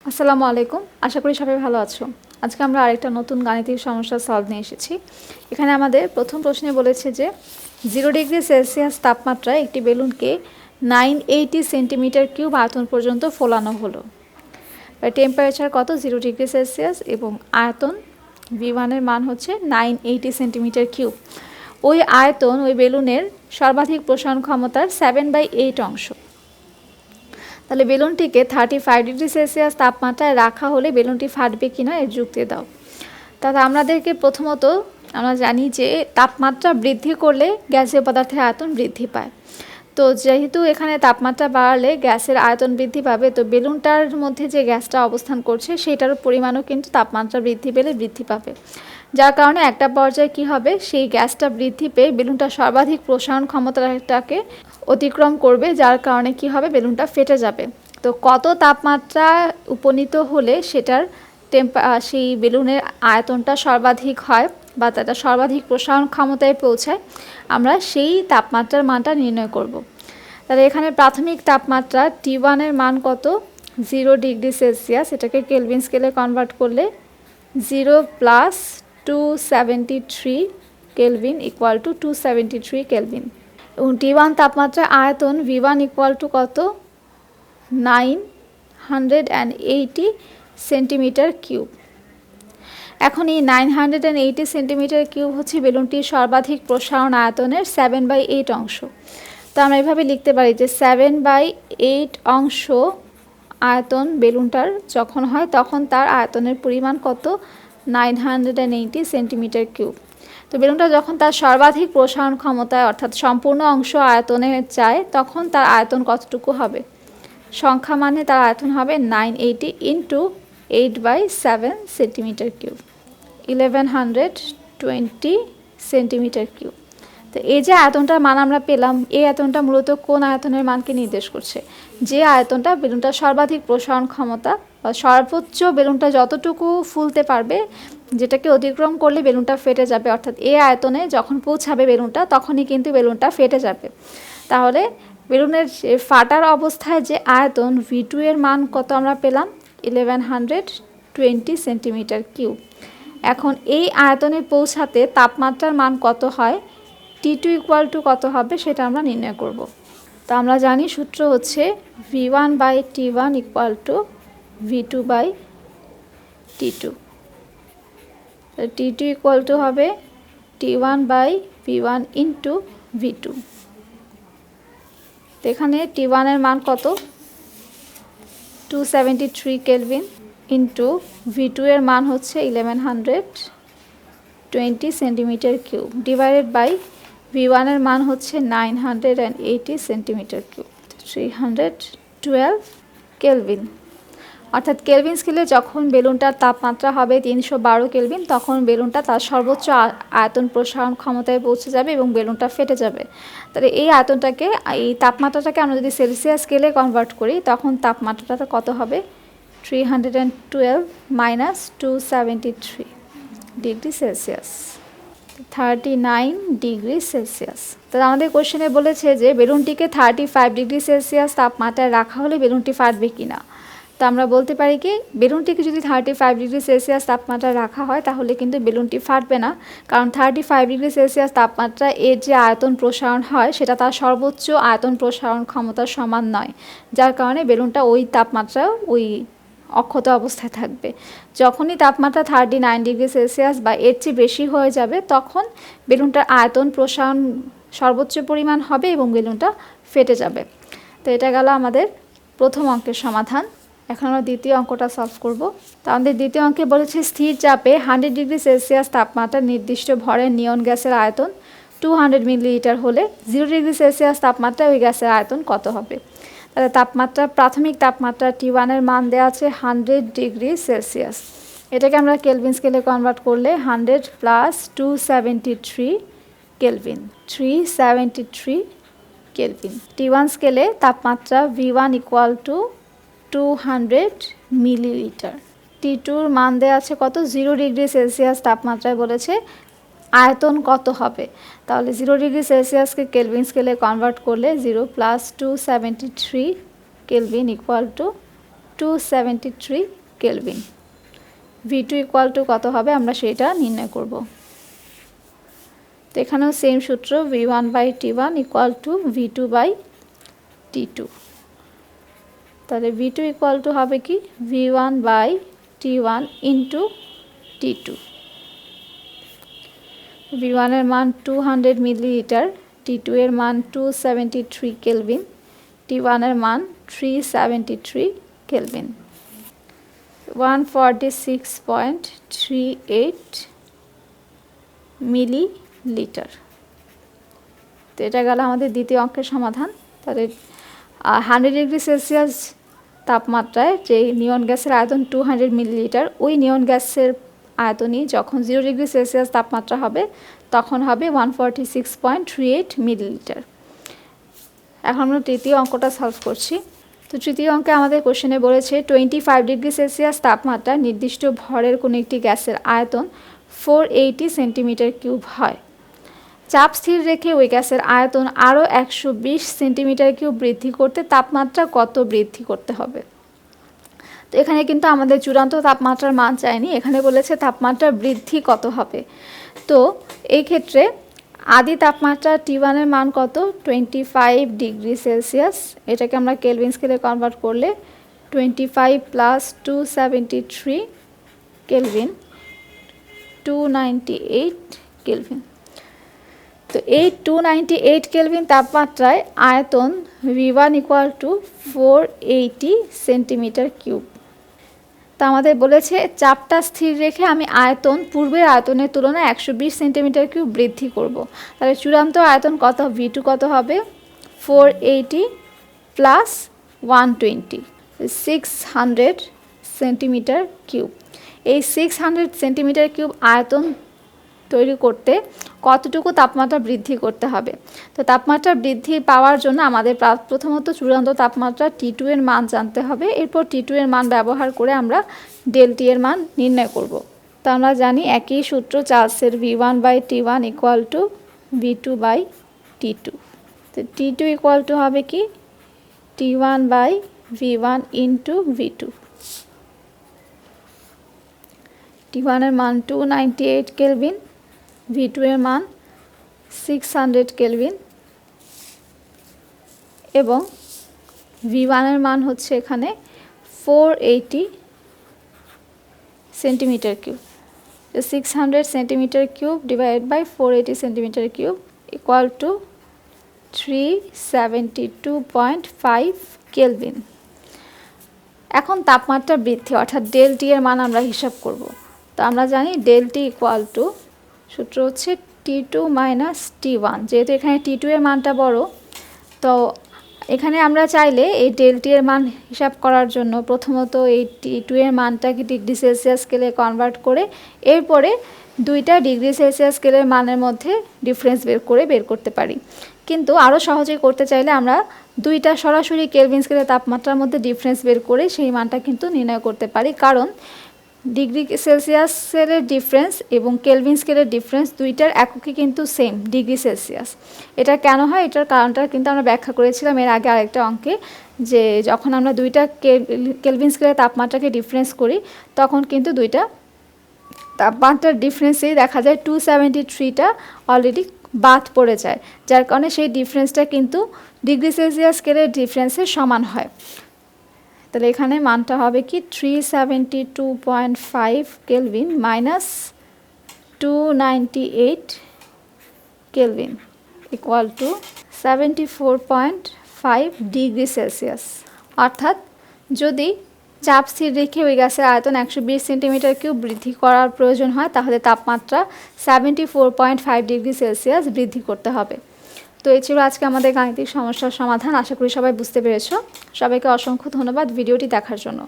আসসালামু আলাইকুম। আশা করি সবাই ভালো আছো। আজকে আমরা আরেকটা নতুন গাণিতিক সমস্যা সলভ নিয়ে এসেছি। এখানে আমাদের প্রথম প্রশ্নে বলেছে যে 0 ডিগ্রি সেলসিয়াস তাপমাত্রায় একটি বেলুনকে 980 সেন্টিমিটার কিউব আয়তন পর্যন্ত ফোলানো হলো। টেম্পারেচার কত? 0 ডিগ্রি সেলসিয়াস এবং আয়তন V1 এর মান হচ্ছে 980 সেন্টিমিটার কিউব। ওই আয়তন ওই বেলুনের সর্বাধিক প্রসারণ ক্ষমতার 7/8 অংশ। তাহলে বেলুনটিকে 35 ডিগ্রি সেলসিয়াস তাপমাত্রায় রাখা হলে বেলুনটি ফাটবে কিনা এর যুক্তি দাও। তাহলে আমাদেরকে প্রথমত আমরা জানি যে তাপমাত্রা বৃদ্ধি করলে গ্যাসীয় পদার্থের আয়তন বৃদ্ধি পায়। তো যেহেতু এখানে তাপমাত্রা বাড়ালে গ্যাসের আয়তন বৃদ্ধি পাবে, তো বেলুনটার মধ্যে যে গ্যাসটা অবস্থান করছে সেটার পরিমাণও কিন্তু তাপমাত্রা বৃদ্ধি পেলে বৃদ্ধি পাবে, যার কারণে একটা পর্যায়ে কি হবে, সেই গ্যাসটা বৃদ্ধি পেয়ে বেলুনটা সর্বাধিক প্রসারণ ক্ষমতাটাকে অতিক্রম করবে, যার কারণে কি হবে, বেলুনটা ফেটে যাবে। তো কত তাপমাত্রা উপনীত হলে সেটার সেই বেলুনের আয়তনটা সর্বাধিক হয় বা তাটা সর্বাধিক প্রসারণ ক্ষমতায় পৌঁছায়, আমরা সেই তাপমাত্রার মানটা নির্ণয় করব। তাহলে এখানে প্রাথমিক তাপমাত্রা T1 এর মান কত? 0 ডিগ্রি সেলসিয়াস। এটাকে কেলভিন স্কেলে কনভার্ট করলে 0 plus 273 Kelvin equal to 273 Kelvin. এবং T1 তাপমাত্রা আয়তন V1 ইকুয়াল টু কত? 980 সেন্টিমিটার কিউব। এখন এই 980 সেন্টিমিটার কিউব হচ্ছে বেলুনটির সর্বাধিক প্রসারণ আয়তনের 7/8 অংশ। তো আমরা এভাবে লিখতে পারি যে 7/8 অংশ আয়তন বেলুনটার যখন হয় তখন তার আয়তনের পরিমাণ কত? 980 সেন্টিমিটার কিউব। তো বেলুনটা যখন তার সর্বাধিক প্রসারণ ক্ষমতায় অর্থাৎ সম্পূর্ণ অংশ আয়তনে যায় তখন তার আয়তন কতটুকু হবে? সংখ্যা মানে তার আয়তন হবে 980 into 8/7 centimetre cube, 1120 centimetre cube. তো এই যে আয়তনটার মান আমরা পেলাম, এই আয়তনটা মূলত কোন আয়তনের মানকে নির্দেশ করছে? যে আয়তনটা বেলুনটা সর্বাধিক প্রসারণ ক্ষমতা বা সর্বোচ্চ বেলুনটা যতটুকু ফুলতে পারবে, যেটাকে অতিক্রম করলে বেলুনটা ফেটে যাবে, অর্থাৎ এই আয়তনে যখন পৌঁছাবে বেলুনটা তখনই কিন্তু বেলুনটা ফেটে যাবে। তাহলে বেলুনের ফাটার অবস্থায় যে আয়তন V2 এর মান কত আমরা পেলাম? 1120 সেন্টিমিটার কিউব। এখন এই আয়তনে পৌঁছাতে তাপমাত্রার মান কত হয়? T2 ইকুয়াল টু কত হবে সেটা আমরা নির্ণয় করব। তো আমরা জানি সূত্র হচ্ছে V1/T1 equal to V2/T2। T2 equal to হবে T1/V1 ইন্টু V2। তো এখানে T1 এর মান কত? 273 কেলভিন ইন্টু V2 এর মান হচ্ছে 1120 centimetre cube divided by V1 এর মান হচ্ছে 980 সেন্টিমিটার কিউব, 312 কেলভিন। অর্থাৎ কেলভিন স্কেলে যখন বেলুনটার তাপমাত্রা হবে 312 কেলভিন, তখন বেলুনটা তার সর্বোচ্চ আয়তন প্রসারণ ক্ষমতায় পৌঁছে যাবে এবং বেলুনটা ফেটে যাবে। তাহলে এই আয়তনটাকে, এই তাপমাত্রাটাকে আমরা যদি সেলসিয়াস স্কেলে কনভার্ট করি তখন তাপমাত্রাটা কত হবে? 312 minus 273 degree Celsius, 39 degree Celsius. তাহলে আমাদের কোশ্চেনে বলেছে যে বেলুনটিকে 35 ডিগ্রি সেলসিয়াস তাপমাত্রায় রাখা হলে বেলুনটি ফাটবে কিনা। তো আমরা বলতে পারি কি, বেলুনটিকে যদি 35 ডিগ্রি সেলসিয়াস তাপমাত্রায় রাখা হয় তাহলে কিন্তু বেলুনটি ফাটবে না, কারণ 35 ডিগ্রি সেলসিয়াস তাপমাত্রায় এর যে আয়তন প্রসারণ হয় সেটা তার সর্বোচ্চ আয়তন প্রসারণ ক্ষমতার সমান নয়, যার কারণে বেলুনটা ওই তাপমাত্রায় ওই অক্ষত অবস্থায় থাকবে। যখনই তাপমাত্রা 39 ডিগ্রি সেলসিয়াস বা এর চেয়ে বেশি হয়ে যাবে তখন বেলুনটার আয়তন প্রসারণ সর্বোচ্চ পরিমাণ হবে এবং বেলুনটা ফেটে যাবে। তো এটা গেল আমাদের প্রথম অঙ্কের সমাধান। এখন আমরা দ্বিতীয় অঙ্কটা সলভ করব। তো আমাদের দ্বিতীয় অঙ্কে বলেছে স্থির চাপে 100 ডিগ্রি সেলসিয়াস তাপমাত্রা নির্দিষ্ট ভরের নিয়ন গ্যাসের আয়তন 200 মিলিলিটার হলে 0 ডিগ্রি সেলসিয়াস তাপমাত্রায় ওই গ্যাসের আয়তন কত হবে? তাহলে তাপমাত্রা, প্রাথমিক তাপমাত্রা T1 এর মান দেওয়া আছে 100 ডিগ্রি সেলসিয়াস। এটাকে আমরা কেলভিন স্কেলে কনভার্ট করলে 100 প্লাস 273 কেলভিন, 373 কেলভিন। T1 স্কেলে তাপমাত্রা V1 equal to 200 millilitre. T2 এর মান দেওয়া আছে কত? 0 ডিগ্রি সেলসিয়াস তাপমাত্রায় বলেছে আয়তন কত হবে। তাহলে 0 ডিগ্রি সেলসিয়াসকে কেলভিন স্কেলে কনভার্ট করলে 0 plus 273 Kelvin equal to 273 Kelvin. V2 equal to কত হবে আমরা সেটা নির্ণয় করব। তো এখানেও সেম সূত্র V1/T1 ইকুয়াল টু V2/T2। তাহলে V2 ইকুয়াল টু হবে কি V1/T1 ইন্টু T2। V1 এর মান 200 মিলিলিটার, T2 এর মান 273 কেলভিন, T1 এর মান 373 কেলভিন। 146.38 মিলিলিটার। তো এটা গেল আমাদের দ্বিতীয় অঙ্কের সমাধান। তাহলে 100 ডিগ্রি সেলসিয়াস তাপমাত্রায় যে নিয়ন গ্যাসের আয়তন 200 মিলিলিটার, ওই নিয়ন গ্যাসের আয়তনই যখন 0 ডিগ্রি সেলসিয়াস তাপমাত্রা হবে তখন হবে 146.38 মিলিলিটার। এখন আমরা তৃতীয় অঙ্কটা সলভ করছি। তো তৃতীয় অঙ্কে আমাদের কোশ্চেনে বলেছে 25 ডিগ্রি সেলসিয়াস তাপমাত্রা নির্দিষ্ট ভরের কোনো একটি গ্যাসের আয়তন 480 সেন্টিমিটার কিউব হয়। চাপ স্থির রেখে ওই গ্যাসের আয়তন আরও 120 সেন্টিমিটার কিউব বৃদ্ধি করতে তাপমাত্রা কত বৃদ্ধি করতে হবে। তো এখানে কিন্তু আমাদের চূড়ান্ত তাপমাত্রার মান চায়নি, এখানে বলেছে তাপমাত্রা বৃদ্ধি কত হবে। তো এই ক্ষেত্রে আদি তাপমাত্রা T1 এর মান কত 25 ডিগ্রি সেলসিয়াস, এটাকে আমরা কেলভিন স্কেলে কনভার্ট করলে 25 প্লাস 273 কেলভিন 298 কেলভিন। তো এই 298 কেলভিন তাপমাত্রায় আয়তন V1 equal to 480 centimetre cube. তা আমাদের বলেছে চাপটা স্থির রেখে আমি আয়তন পূর্বের আয়তনের তুলনায় 120 সেন্টিমিটার কিউব বৃদ্ধি করব। তাহলে চূড়ান্ত আয়তন কত V2 কত হবে 480 প্লাস 120 600 সেন্টিমিটার কিউব। এই 600 সেন্টিমিটার কিউব আয়তন তৈরি করতে কতটুকু তাপমাত্রা বৃদ্ধি করতে হবে। তো তাপমাত্রা বৃদ্ধি পাওয়ার জন্য আমাদের প্রথমত চূড়ান্ত তাপমাত্রা T2 এর মান জানতে হবে, এরপর T2 এর মান ব্যবহার করে আমরা ∆T এর মান নির্ণয় করব। তো আমরা জানি একই সূত্র চার্লসের V1/T1 ইকুয়াল টু V2/T2। তো T2 ইকুয়াল টু হবে কি T1/V1 ইন্টু V2। T1 এর মান 298 কেলভিন, V2 এর মান 600 কেলভিন এবং V1 এর মান হচ্ছে এখানে 480 centimetre cube. 600 centimetre cube divided by 480 centimetre cube equal to 372.5 Kelvin. এখন তাপমাত্রা বৃদ্ধি অর্থাৎ ∆T এর মান আমরা হিসাব করব। তো আমরা জানি ∆T ইকুয়াল টু সূত্র হচ্ছে T2 মাইনাস T1। যেহেতু এখানে T2 এর মানটা বড়, তো এখানে আমরা চাইলে এই ∆T এর মান হিসাব করার জন্য প্রথমত এই T2 এর মানটাকে ডিগ্রি সেলসিয়াস স্কেলে কনভার্ট করে এরপরে দুইটা ডিগ্রি সেলসিয়াস স্কেলের মানের মধ্যে ডিফারেন্স বের করতে পারি। কিন্তু আরও সহজে করতে চাইলে আমরা দুইটা সরাসরি কেলভিন স্কেলের তাপমাত্রার মধ্যে ডিফারেন্স বের করে সেই মানটা কিন্তু নির্ণয় করতে পারি, কারণ ডিগ্রি সেলসিয়াস স্কেলের ডিফারেন্স এবং কেলভিন স্কেলের ডিফারেন্স দুইটার এককই কিন্তু সেম ডিগ্রি সেলসিয়াস। এটা কেন হয় এটার কারণটা কিন্তু আমরা ব্যাখ্যা করেছিলাম এর আগে আরেকটা অঙ্কে, যে যখন আমরা দুইটা কেলভিন স্কেলের তাপমাত্রাকে ডিফারেন্স করি তখন কিন্তু দুইটা তাপমাত্রার ডিফারেন্সেই দেখা যায় 273টা অলরেডি বাদ পড়ে যায়, যার কারণে সেই ডিফারেন্সটা কিন্তু ডিগ্রি সেলসিয়াস স্কেলের ডিফারেন্সের সমান হয়। তাহলে এখানে মানটা হবে কি 372.5 Kelvin minus 298 Kelvin equal to 74.5 degree Celsius. অর্থাৎ যদি চাপ স্থির রেখে ওই গ্যাসের আয়তন 120 সেন্টিমিটার কিউব বৃদ্ধি করার প্রয়োজন হয় তাহলে তাপমাত্রা 74.5 ডিগ্রি সেলসিয়াস বৃদ্ধি করতে হবে। তো এই ছিল আজকে আমাদের গাণিতিক সমস্যার সমাধান। আশা করি সবাই বুঝতে পেরেছো। সবাইকে অসংখ্য ধন্যবাদ ভিডিওটি দেখার জন্য।